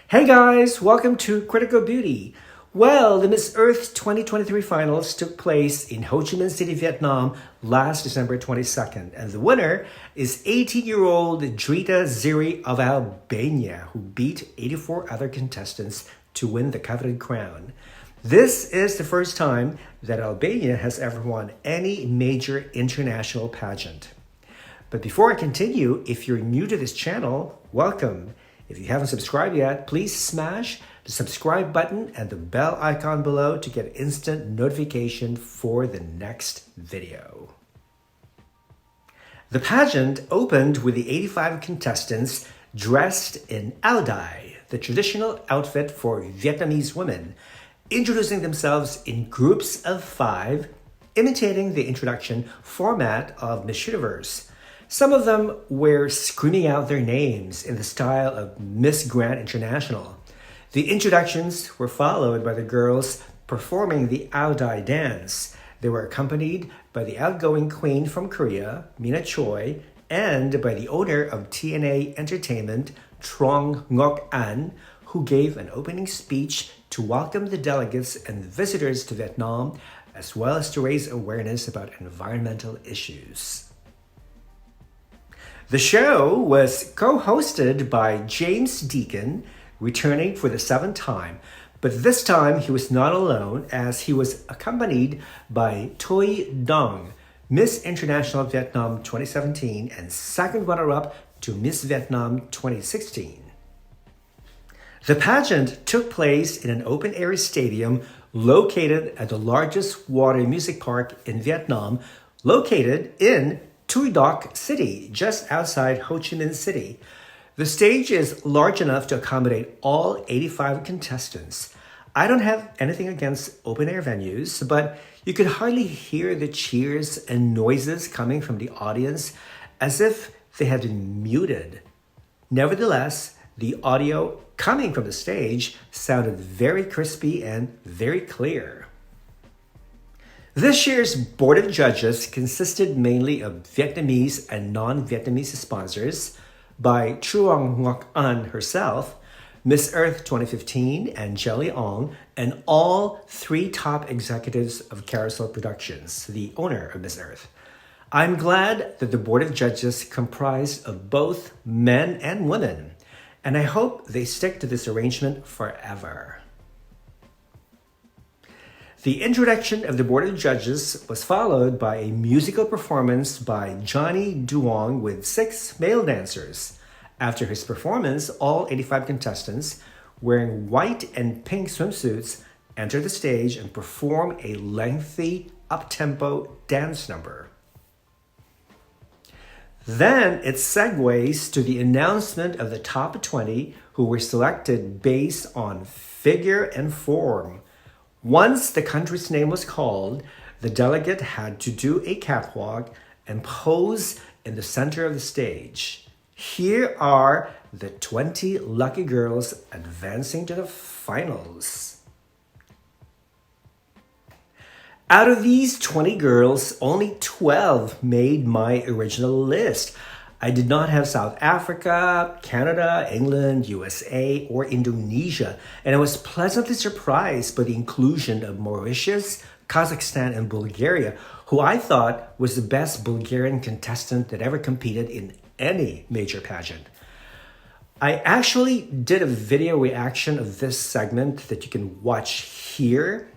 Hey guys, welcome to Critical Beauty. Well, the Miss Earth 2023 finals took place in Ho Chi Minh City, Vietnam last December 22nd, and the winner is 18-year-old Drita Ziri of Albania, who beat 84 other contestants to win the coveted crown. This is the first time that Albania has ever won any major international pageant. But before I continue, if you're new to this channel, welcome. If you haven't subscribed yet, please smash the subscribe button and the bell icon below to get instant notification for the next video. The pageant opened with the 85 contestants dressed in áo dài, the traditional outfit for Vietnamese women, introducing themselves in groups of 5, imitating the introduction format of Miss Universe. Some of them were screaming out their names in the style of Miss Grand International. The introductions were followed by the girls performing the áo dài dance. They were accompanied by the outgoing queen from Korea, Mina Choi, and by the owner of TNA Entertainment, Trong Ngoc An, who gave an opening speech to welcome the delegates and visitors to Vietnam, as well as to raise awareness about environmental issues. The show was co-hosted by James Deacon, returning for the 7th time, but this time he was not alone as he was accompanied by Toi Dong, Miss International Vietnam 2017 and second runner-up to Miss Vietnam 2016. The pageant took place in an open-air stadium located at the largest water music park in Vietnam, located in Tuy Doc City, just outside Ho Chi Minh City. The stage is large enough to accommodate all 85 contestants. I don't have anything against open-air venues, but you could hardly hear the cheers and noises coming from the audience as if they had been muted. Nevertheless, the audio coming from the stage sounded very crispy and very clear. This year's Board of Judges consisted mainly of Vietnamese and non-Vietnamese sponsors by Truong Ngoc An herself, Miss Earth 2015 and Jelly Ong, and all 3 top executives of Carousel Productions, the owner of Miss Earth. I'm glad that the Board of Judges comprised of both men and women, and I hope they stick to this arrangement forever. The introduction of the Board of Judges was followed by a musical performance by Johnny Duong with 6 male dancers. After his performance, all 85 contestants, wearing white and pink swimsuits, enter the stage and perform a lengthy, up-tempo dance number. Then it segues to the announcement of the top 20 who were selected based on figure and form. Once the country's name was called, the delegate had to do a catwalk and pose in the center of the stage. Here are the 20 lucky girls advancing to the finals. Out of these 20 girls, only 12 made my original list. I did not have South Africa, Canada, England, USA, or Indonesia, and I was pleasantly surprised by the inclusion of Mauritius, Kazakhstan, and Bulgaria, who I thought was the best Bulgarian contestant that ever competed in any major pageant. I actually did a video reaction of this segment that you can watch here.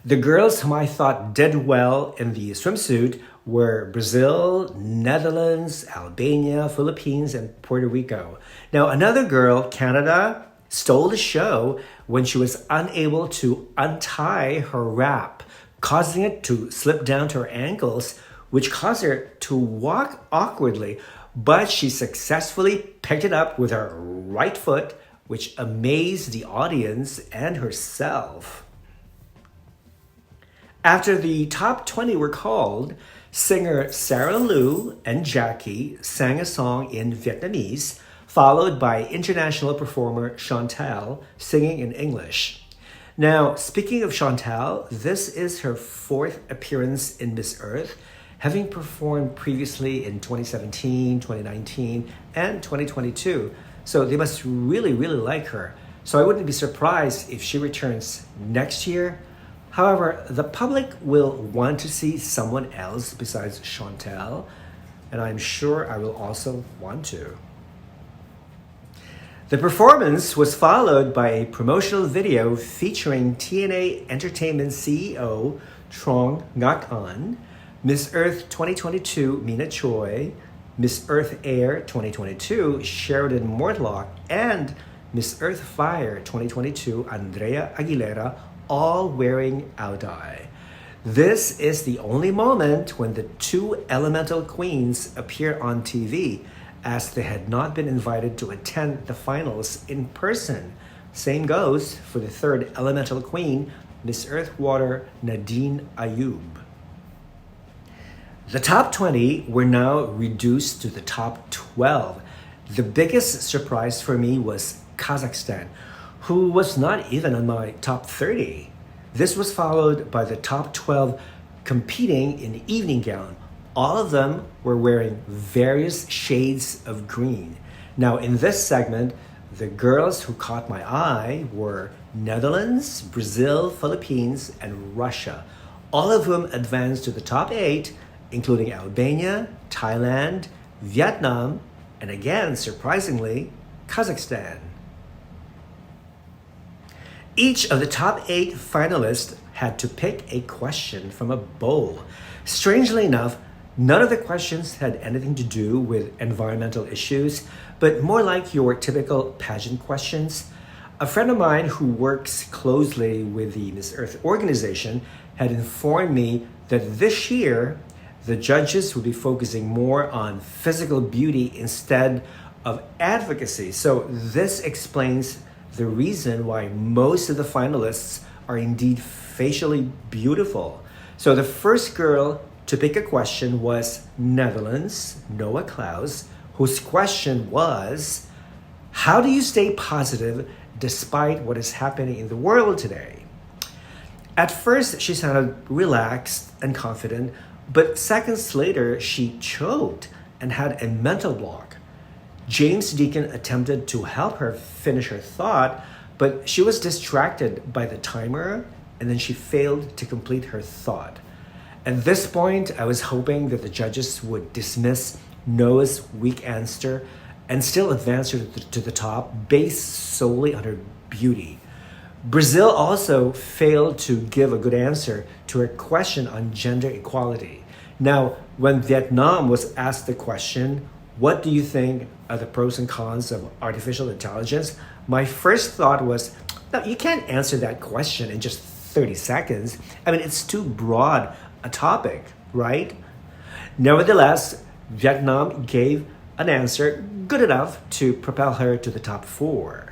The girls whom I thought did well in the swimsuit were Brazil, Netherlands, Albania, Philippines, and Puerto Rico. Now, another girl, Canada, stole the show when she was unable to untie her wrap, causing it to slip down to her ankles, which caused her to walk awkwardly, but she successfully picked it up with her right foot, which amazed the audience and herself. After the top 20 were called, singer Sarah Lou and Jackie sang a song in Vietnamese, followed by international performer Chantal singing in English. Now, speaking of Chantal, this is her 4th appearance in Miss Earth, having performed previously in 2017, 2019, and 2022. So they must really like her. so I wouldn't be surprised if she returns next year. However, the public will want to see someone else besides Chantel, and I'm sure I will also want to. The performance was followed by a promotional video featuring TNA Entertainment CEO Trong Ngak-an, Miss Earth 2022 Mina Choi, Miss Earth Air 2022 Sheridan Mortlock, and Miss Earth Fire 2022 Andrea Aguilera, all wearing ao-dai. This is the only moment when the two elemental queens appear on TV, as they had not been invited to attend the finals in person. Same goes for the third elemental queen, Miss Earth Water Nadine Ayub. The top 20 were now reduced to the top 12. The biggest surprise for me was Kazakhstan, who was not even on my top 30. This was followed by the top 12 competing in evening gown. All of them were wearing various shades of green. Now, in this segment, the girls who caught my eye were Netherlands, Brazil, Philippines, and Russia, all of whom advanced to the top 8, including Albania, Thailand, Vietnam, and again, surprisingly, Kazakhstan. Each of the top 8 finalists had to pick a question from a bowl. Strangely enough, none of the questions had anything to do with environmental issues, but more like your typical pageant questions. A friend of mine who works closely with the Miss Earth organization had informed me that this year, the judges would be focusing more on physical beauty instead of advocacy. So this explains the reason why most of the finalists are indeed facially beautiful. So the first girl to pick a question was Netherlands, Noah Klaus, whose question was, how do you stay positive despite what is happening in the world today? At first, she sounded relaxed and confident, but seconds later, she choked and had a mental block. James Deacon attempted to help her finish her thought, but she was distracted by the timer, and then she failed to complete her thought. At this point, I was hoping that the judges would dismiss Noah's weak answer and still advance her to the top based solely on her beauty. Brazil also failed to give a good answer to her question on gender equality. Now, when Vietnam was asked the question, what do you think are the pros and cons of artificial intelligence? My first thought was, no, you can't answer that question in just 30 seconds. I mean, it's too broad a topic, right? Nevertheless, Vietnam gave an answer good enough to propel her to the top 4.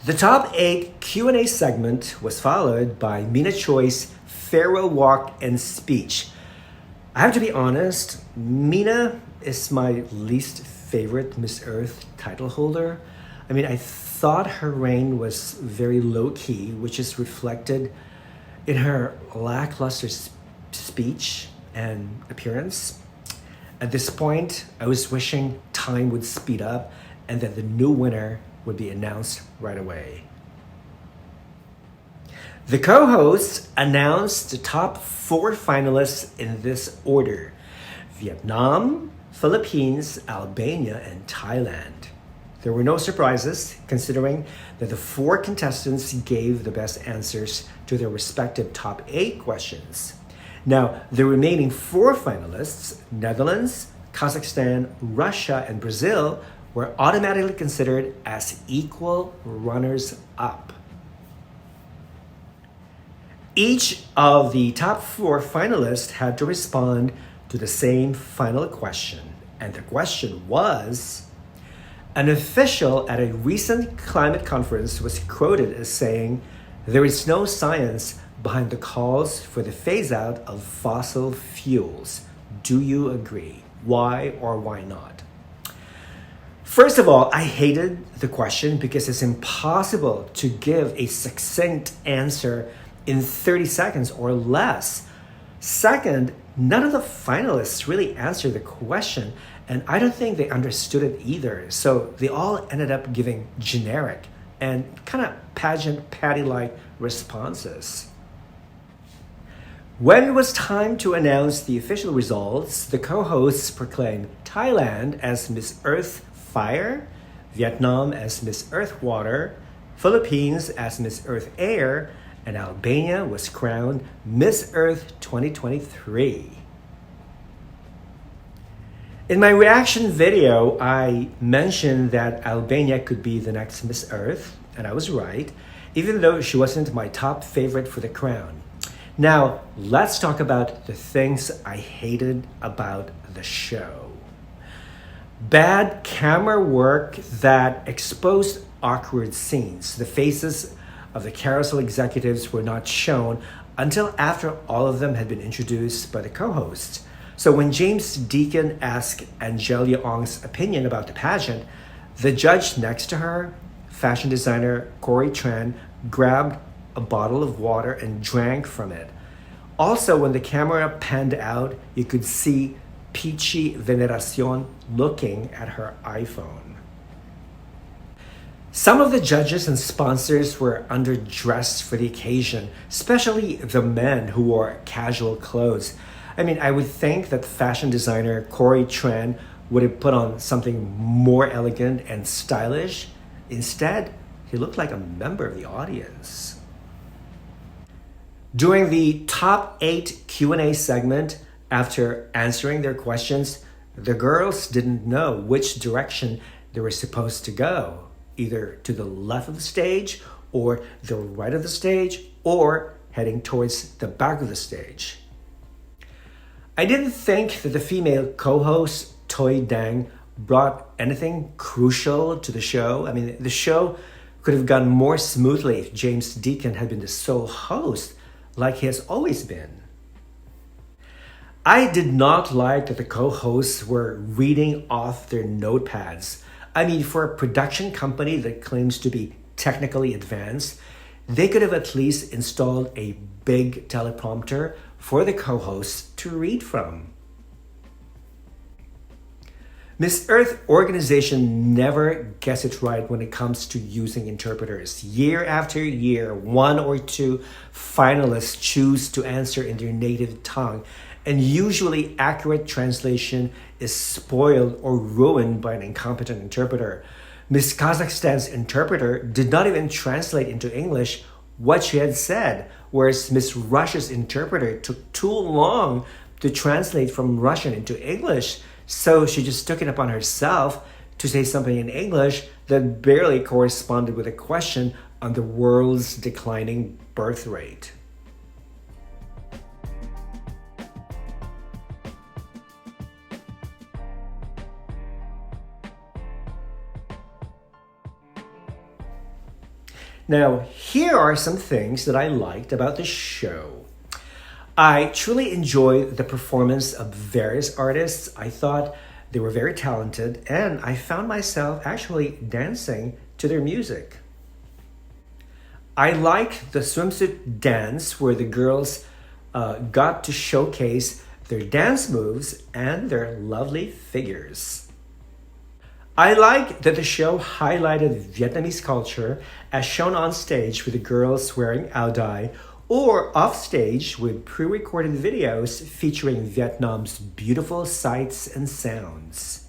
The top 8 Q&A segment was followed by Mina Choi's farewell walk and speech. I have to be honest, Mina is my least favorite Miss Earth title holder. I mean, I thought her reign was very low-key, which is reflected in her lackluster speech and appearance. At this point, I was wishing time would speed up and that the new winner would be announced right away. The co-hosts announced the top 4 finalists in this order: Vietnam, Philippines, Albania, and Thailand. There were no surprises, considering that the 4 contestants gave the best answers to their respective top 8 questions. Now, the remaining 4 finalists, Netherlands, Kazakhstan, Russia, and Brazil, were automatically considered as equal runners-up. Each of the top 4 finalists had to respond to the same final question, and the question was, an official at a recent climate conference was quoted as saying, "There is no science behind the calls for the phase-out of fossil fuels. Do you agree? Why or why not?" First of all, I hated the question because it's impossible to give a succinct answer in 30 seconds or less. Second, none of the finalists really answered the question, And I don't think they understood it either. So they all ended up giving generic and kind of pageant patty-like responses. When it was time to announce the official results, the co-hosts proclaimed Thailand as Miss Earth Fire, Vietnam as Miss Earth Water, Philippines as Miss Earth Air, and Albania was crowned Miss Earth 2023. In my reaction video, I mentioned that Albania could be the next Miss Earth, and I was right, even though she wasn't my top favorite for the crown. Now, let's talk about the things I hated about the show. Bad camera work that exposed awkward scenes. The faces of the carousel executives were not shown until after all of them had been introduced by the co-hosts. So when James Deacon asked Angelia Ong's opinion about the pageant, the judge next to her, fashion designer Corey Tran, grabbed a bottle of water and drank from it. Also, when the camera panned out, you could see Peachy Veneracion looking at her iPhone. Some of the judges and sponsors were underdressed for the occasion, especially the men who wore casual clothes. I mean, I would think that fashion designer Corey Tran would have put on something more elegant and stylish. Instead, he looked like a member of the audience. During the top 8 Q&A segment, after answering their questions, the girls didn't know which direction they were supposed to go, either to the left of the stage or the right of the stage or heading towards the back of the stage. I didn't think that the female co-host, Toy Dang, brought anything crucial to the show. I mean, the show could have gone more smoothly if James Deacon had been the sole host, like he has always been. I did not like that the co-hosts were reading off their notepads. I mean, for a production company that claims to be technically advanced, they could have at least installed a big teleprompter for the co-hosts to read from. Miss Earth organization never gets it right when it comes to using interpreters. Year after year, 1 or 2 finalists choose to answer in their native tongue, and usually accurate translation is spoiled or ruined by an incompetent interpreter. Miss Kazakhstan's interpreter did not even translate into English what she had said, whereas Miss Russia's interpreter took too long to translate from Russian into English, so she just took it upon herself to say something in English that barely corresponded with a question on the world's declining birth rate. Now, here are some things that I liked about the show. I truly enjoyed the performance of various artists. I thought they were very talented, and I found myself actually dancing to their music. I liked the swimsuit dance where the girls got to showcase their dance moves and their lovely figures. I like that the show highlighted Vietnamese culture as shown on stage with the girls wearing áo dai or off stage with pre-recorded videos featuring Vietnam's beautiful sights and sounds.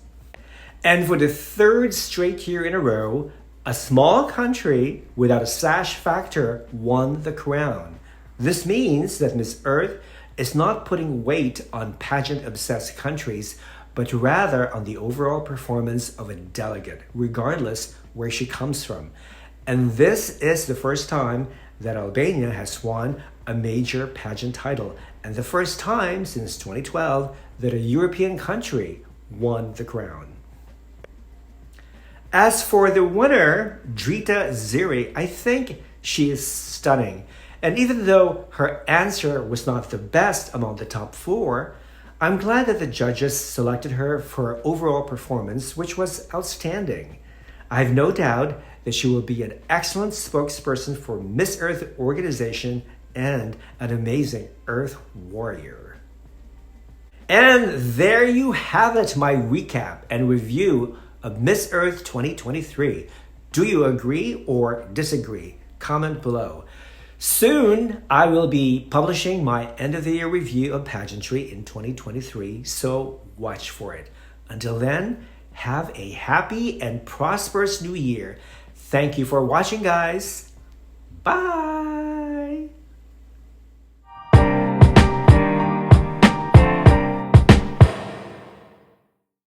And for the 3rd straight year in a row, a small country without a sash factor won the crown. This means that Miss Earth is not putting weight on pageant-obsessed countries, but rather on the overall performance of a delegate, regardless where she comes from. And this is the first time that Albania has won a major pageant title, and the first time since 2012 that a European country won the crown. As for the winner, Drita Ziri, I think she is stunning. And even though her answer was not the best among the top 4, I'm glad that the judges selected her for her overall performance, which was outstanding. I have no doubt that she will be an excellent spokesperson for Miss Earth organization and an amazing Earth warrior. And there you have it, my recap and review of Miss Earth 2023. Do you agree or disagree? Comment below. Soon, I will be publishing my end of the year review of pageantry in 2023, so watch for it. Until then, have a happy and prosperous new year. Thank you for watching, guys. Bye.